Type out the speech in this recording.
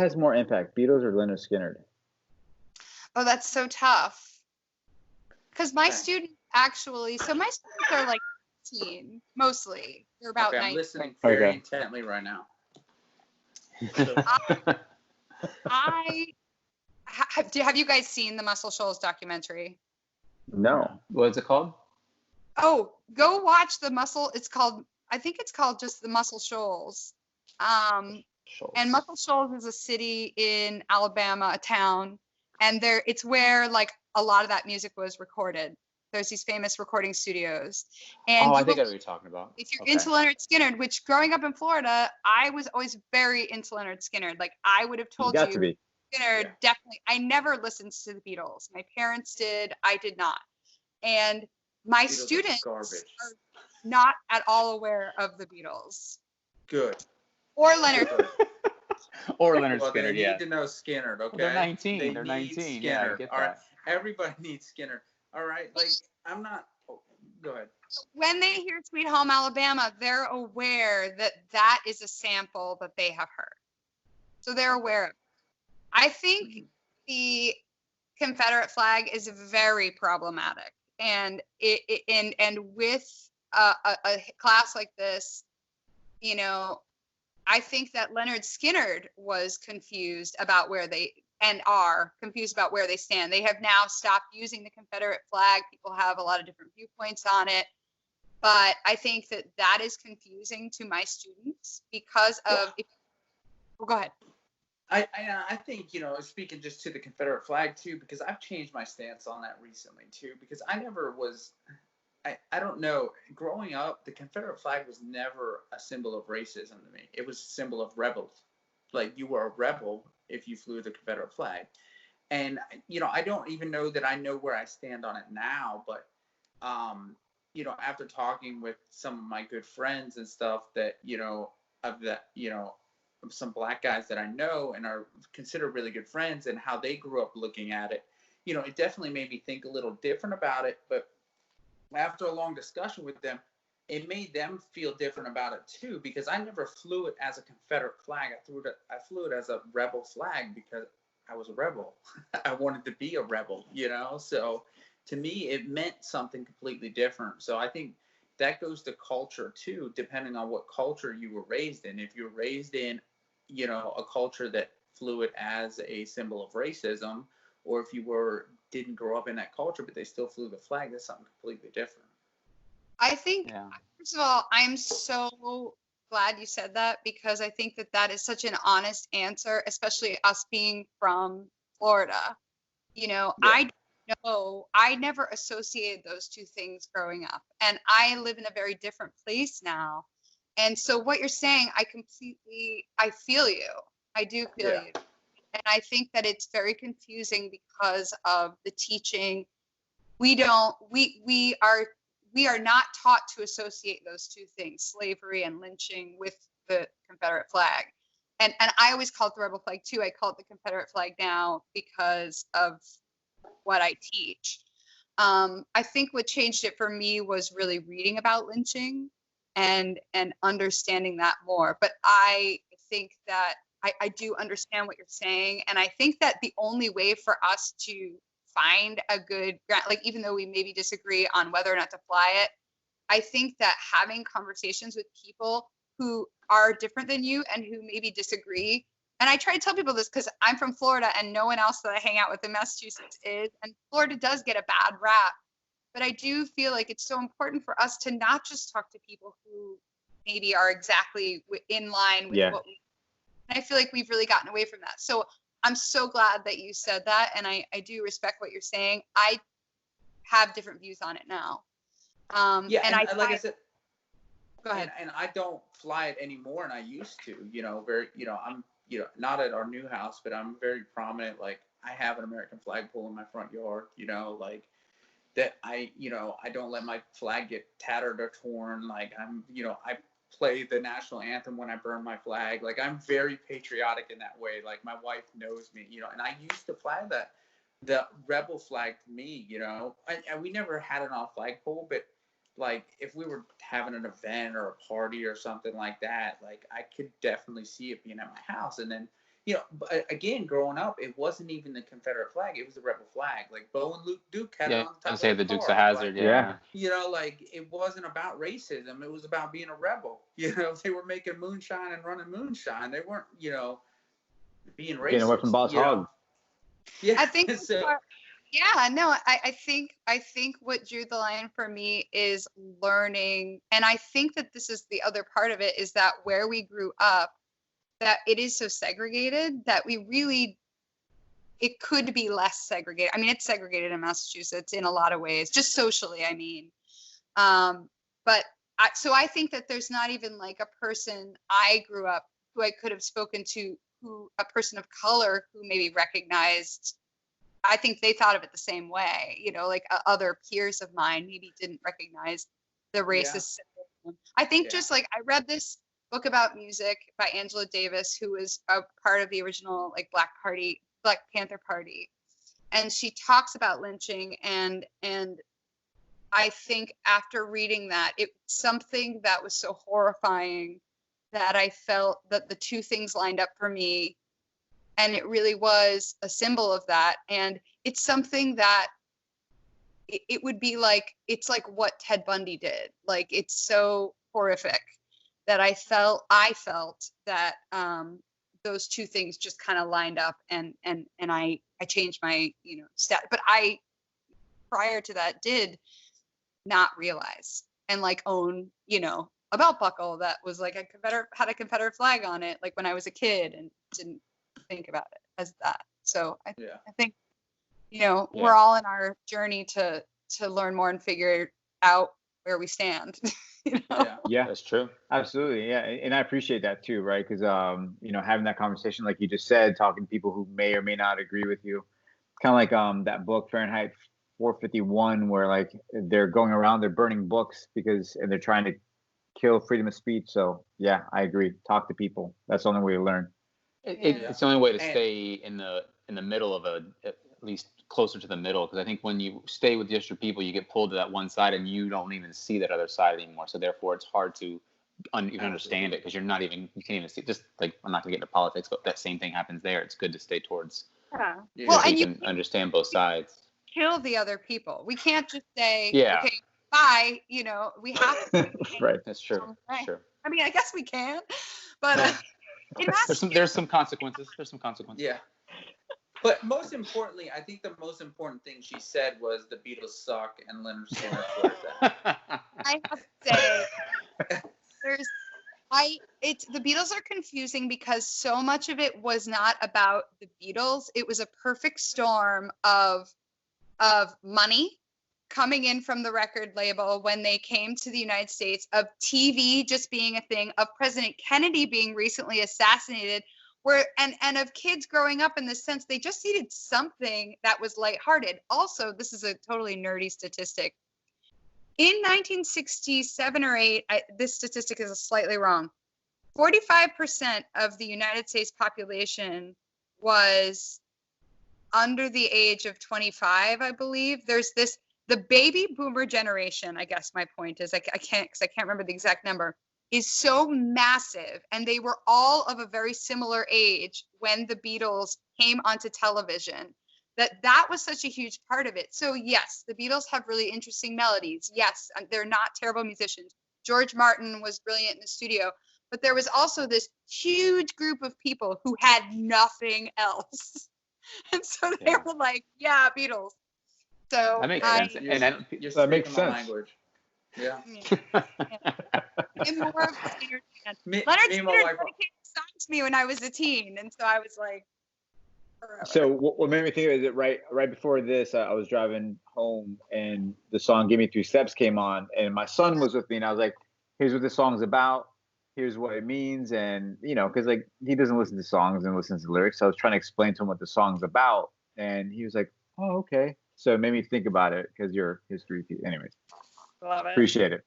has more impact, Beatles or Leonard Skynyrd? Oh, that's so tough. Because my students actually, so my students are like 18, mostly. They're about 19. I'm listening very intently right now. Have you guys seen the Muscle Shoals documentary? No. What's it called? Oh, go watch I think it's called just the Muscle Shoals. And Muscle Shoals is a city in Alabama, a town, and it's where like a lot of that music was recorded. There's these famous recording studios. And I think I know what you're talking about. If you're into Leonard Skynyrd, which growing up in Florida, I was always very into Leonard Skynyrd. Like I would have told you, Skynyrd definitely. I never listened to the Beatles. My parents did. I did not. And my students are not at all aware of the Beatles. Good. Or Leonard. Or Leonard Skynyrd, they need to know Skynyrd, okay? Well, they're 19. They're 19. Skynyrd. Yeah, I get that. All right. Everybody needs Skynyrd. All right. Like, I'm not. Oh, go ahead. When they hear Sweet Home Alabama, they're aware that that is a sample that they have heard. So they're aware of it. I think the Confederate flag is very problematic. And with a class like this, you know, I think that Leonard Skynyrd was confused about where they are confused about where they stand. They have now stopped using the Confederate flag. People have a lot of different viewpoints on it. But I think that is confusing to my students because of. Well, go ahead. I think, you know, speaking just to the Confederate flag too, because I've changed my stance on that recently too, because I never was. I don't know. Growing up, the Confederate flag was never a symbol of racism to me. It was a symbol of rebels. Like, you were a rebel if you flew the Confederate flag. And, you know, I don't even know that I know where I stand on it now. But, you know, after talking with some of my good friends and stuff that, you know, of some black guys that I know and are considered really good friends and how they grew up looking at it, you know, it definitely made me think a little different about it. But after a long discussion with them, it made them feel different about it too, because I never flew it as a Confederate flag. I flew it as a rebel flag because I was a rebel. I wanted to be a rebel, you know? So to me, it meant something completely different. So I think that goes to culture too, depending on what culture you were raised in. If you were raised in, you know, a culture that flew it as a symbol of racism, or if you didn't grow up in that culture, but they still flew the flag, that's something completely different. I think, first of all, I'm so glad you said that, because I think that is such an honest answer, especially us being from Florida. You know, I never associated those two things growing up, and I live in a very different place now. And so what you're saying, I feel you. I do feel you. And I think that it's very confusing because of the teaching. We are not taught to associate those two things, slavery and lynching, with the Confederate flag. And I always call it the rebel flag too. I call it the Confederate flag now because of what I teach. I think what changed it for me was really reading about lynching and understanding that more. But I think that I do understand what you're saying. And I think that the only way for us to find a good, like, even though we maybe disagree on whether or not to fly it, I think that having conversations with people who are different than you and who maybe disagree, and I try to tell people this because I'm from Florida and no one else that I hang out with in Massachusetts is, and Florida does get a bad rap, but I do feel like it's so important for us to not just talk to people who maybe are exactly in line with what we. And I feel like we've really gotten away from that. So I'm so glad that you said that, and I do respect what you're saying. I have different views on it now. And like I said, go ahead. And I don't fly it anymore, and I used to. You know, I'm not at our new house, but I'm very prominent. Like, I have an American flagpole in my front yard. You know, like that. I don't let my flag get tattered or torn. Like, I play the national anthem when I burn my flag. Like, I'm very patriotic in that way. Like, my wife knows me, and I used to fly the rebel flag to me, and we never had it on a flagpole, but like, if we were having an event or a party or something like that, like, I could definitely see it being at my house. And then, you know, but again, growing up, it wasn't even the Confederate flag; it was the rebel flag. Like Bo and Luke Duke had it Yeah, on the top I'd say of the the Duke's car. a hazard. Like, Yeah. you know, like it wasn't about racism; it was about being a rebel. You know, they were making moonshine and running moonshine. They weren't, you know, being racist. Getting away from Boss you know? Hogg. Yeah, I think so, yeah, no, I think what drew the line for me is learning, and I think that this is the other part of it, is that where we grew up, that it is so segregated that we really, it could be less segregated. I mean, it's segregated in Massachusetts in a lot of ways, just socially, I mean. But so I think that there's not even like a person I grew up who I could have spoken to, who a person of color who maybe recognized. I think they thought of it the same way, you know, like other peers of mine maybe didn't recognize the racist symbolism. I think just like I read this book about music by Angela Davis, who was a part of the original like Black Panther Party, and she talks about lynching, and I think after reading that, it's something that was so horrifying that I felt that the two things lined up for me. And it really was a symbol of that. And it's something that it would be like, it's like what Ted Bundy did. Like, it's so horrific that I felt that those two things just kind of lined up, and I changed my, you know, stat. But I, prior to that, did not realize and like own, you know, a belt buckle that was like had a Confederate flag on it, like when I was a kid, and didn't think about it as that. So I think, you know, we're all in our journey to learn more and figure out where we stand. You know? Yeah, That's true. absolutely. Yeah, and I appreciate that too, right? Because you know, having that conversation, like you just said, talking to people who may or may not agree with you, kind of like that book Fahrenheit 451, where like they're going around, they're burning books and they're trying to kill freedom of speech. So yeah, I agree. Talk to people. That's the only way to learn. It's the only way to stay in the middle of at least closer to the middle, because I think when you stay with just your people, you get pulled to that one side and you don't even see that other side anymore. So therefore, it's hard to even understand it, because you can't even see. Just like, I'm not gonna get into politics, but that same thing happens there. It's good to stay towards. Yeah. Well, and you can understand both sides. Kill the other people. We can't just say, Yeah. okay, bye. You know, we have to. Right. That's true. Sure. I mean, I guess we can, but there's some consequences. There's some consequences. Yeah. But most importantly, I think the most important thing she said was the Beatles suck and Leonard Skinner was that. I have to say, the Beatles are confusing because so much of it was not about the Beatles. It was a perfect storm of money coming in from the record label when they came to the United States, of TV just being a thing, of President Kennedy being recently assassinated, and of kids growing up in the sense they just needed something that was lighthearted. Also, this is a totally nerdy statistic. In 1967 or 8, this statistic is slightly wrong. 45% of the United States population was under the age of 25, I believe. There's the baby boomer generation, I guess my point is, I can't remember the exact number, is so massive, and they were all of a very similar age when the Beatles came onto television, that was such a huge part of it. So yes, the Beatles have really interesting melodies. Yes, they're not terrible musicians. George Martin was brilliant in the studio, but there was also this huge group of people who had nothing else. And so they were like, yeah, Beatles. So that makes sense. That makes sense. Language. Yeah. And more of a Skynrd fan. Leonard Skinner signed to me when I was a teen, and so I was like, forever. So what made me think of it is that right before this, I was driving home and the song "Give Me Three Steps" came on, and my son was with me, and I was like, "Here's what this song's about. Here's what it means," and you know, because like he doesn't listen to songs and listens to lyrics, so I was trying to explain to him what the song's about, and he was like, "Oh, okay." So it made me think about it because your history. Anyways, Love it. Appreciate it.